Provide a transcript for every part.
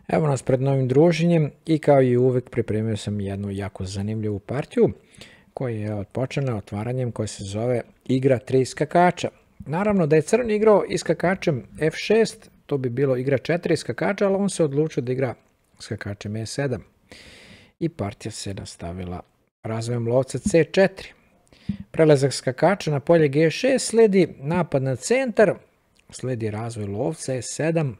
Evo nas pred novim druženjem i kao i uvek pripremio sam jednu jako zanimljivu partiju koja je odpočela otvaranjem koja se zove igra 3 skakača. Naravno da je crni igrao i skakačem F6, to bi bilo igra 4 skakača, ali on se odlučio da igra skakačem E7. I partija se nastavila razvojem lovca C4. Prelazak skakača na polje G6, sledi napad na centar, sledi razvoj lovca E7,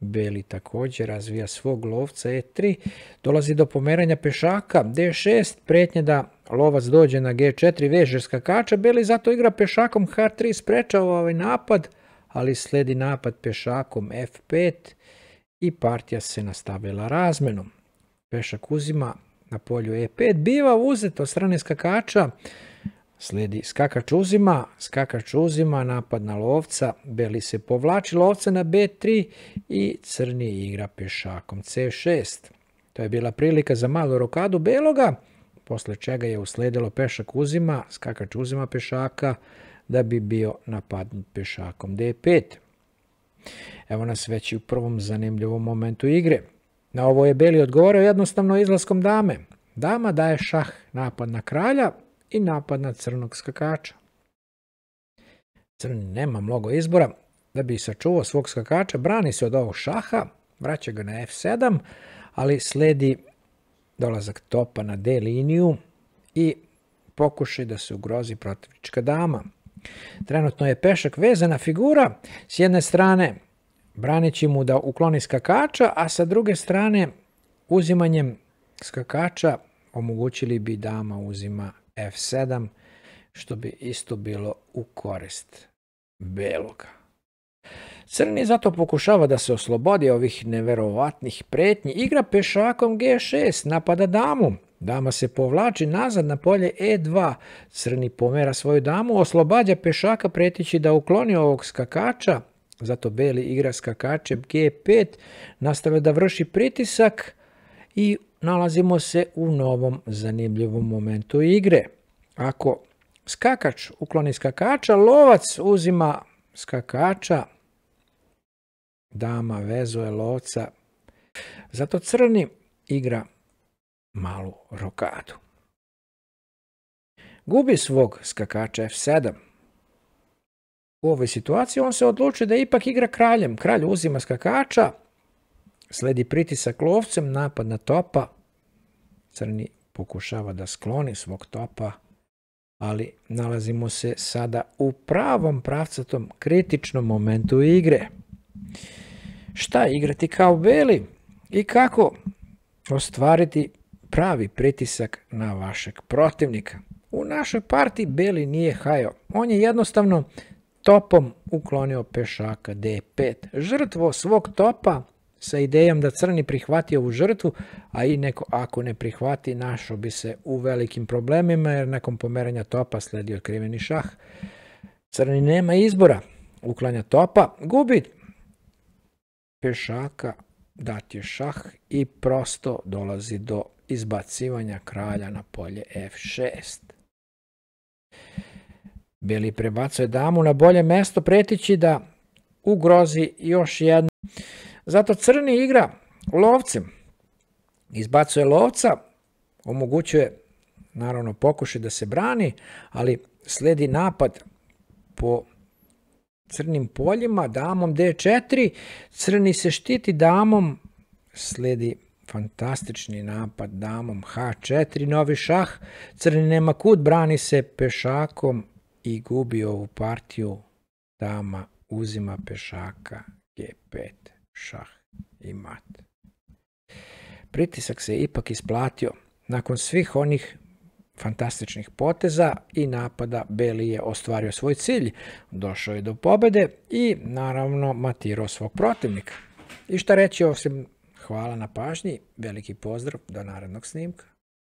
beli također razvija svog lovca E3, dolazi do pomeranja pešaka D6, pretnje da lovac dođe na G4, veže skakača, beli zato igra pešakom H3, sprečava ovaj napad, ali sledi napad pešakom F5 i partija se nastavila razmenom. Pešak uzima na polju E5, biva uzet od strane skakača, sledi skakač uzima, napad na lovca, beli se povlači lovca na B3 i crni igra pešakom C6. To je bila prilika za malu rokadu beloga, posle čega je usledilo pešak uzima, skakač uzima pešaka da bi bio napadnut pešakom D5. Evo nas već i u prvom zanimljivom momentu igre. Na ovo je beli odgovorio jednostavno izlaskom dame. Dama daje šah, napad na kralja i napad na crnog skakača. Crni nema mnogo izbora, da bi sačuvao svog skakača, brani se od ovog šaha, vraća ga na F7, ali sledi dolazak topa na D liniju i pokušaj da se ugrozi protivnička dama. Trenutno je pešak vezana figura, s jedne strane branići mu da ukloni skakača, a sa druge strane uzimanjem skakača omogućili bi dama uzima F7, što bi isto bilo u korist beloga. Crni zato pokušava da se oslobodi ovih neverovatnih pretnji. Igra pešakom G6, napada damu. Dama se povlači nazad na polje E2. Crni pomera svoju damu, oslobađa pešaka pretići da ukloni ovog skakača. Zato beli igra skakačem G5, nastavlja da vrši pritisak i nalazimo se u novom zanimljivom momentu igre. Ako skakač ukloni skakača, lovac uzima skakača, dama vezuje lovca, zato crni igra malu rokadu. Gubi svog skakača F7. U ovoj situaciji on se odlučuje da ipak igra kraljem. Kralj uzima skakača, sledi pritisak lovcem, napad na topa. Crni pokušava da skloni svog topa, ali nalazimo se sada u pravom pravcatom kritičnom momentu igre. Šta igrati kao beli i kako ostvariti pravi pritisak na vašeg protivnika? U našoj partiji beli nije hajao. On je jednostavno topom uklonio pešaka D5. Žrtvo svog topa sa idejom da crni prihvati ovu žrtvu, a i neko ako ne prihvati našao bi se u velikim problemima jer nakon pomeranja topa sledi otkriveni šah. Crni nema izbora, uklanja topa, gubi pešaka, dat je šah i prosto dolazi do izbacivanja kralja na polje F6. Beli prebacuje damu na bolje mesto pretići da ugrozi još jedno. Zato crni igra lovcem, izbacuje lovca, omogućuje naravno pokušaj da se brani, ali sledi napad po crnim poljima, damom D4, crni se štiti damom, sledi fantastični napad damom H4, novi šah, crni nema kud, brani se pešakom i gubi ovu partiju, dama uzima pešaka G5. Šah i mat. Pritisak se ipak isplatio. Nakon svih onih fantastičnih poteza i napada, beli je ostvario svoj cilj. Došao je do pobede i naravno matirao svog protivnika. I šta reći osim hvala na pažnji, veliki pozdrav, do narednog snimka.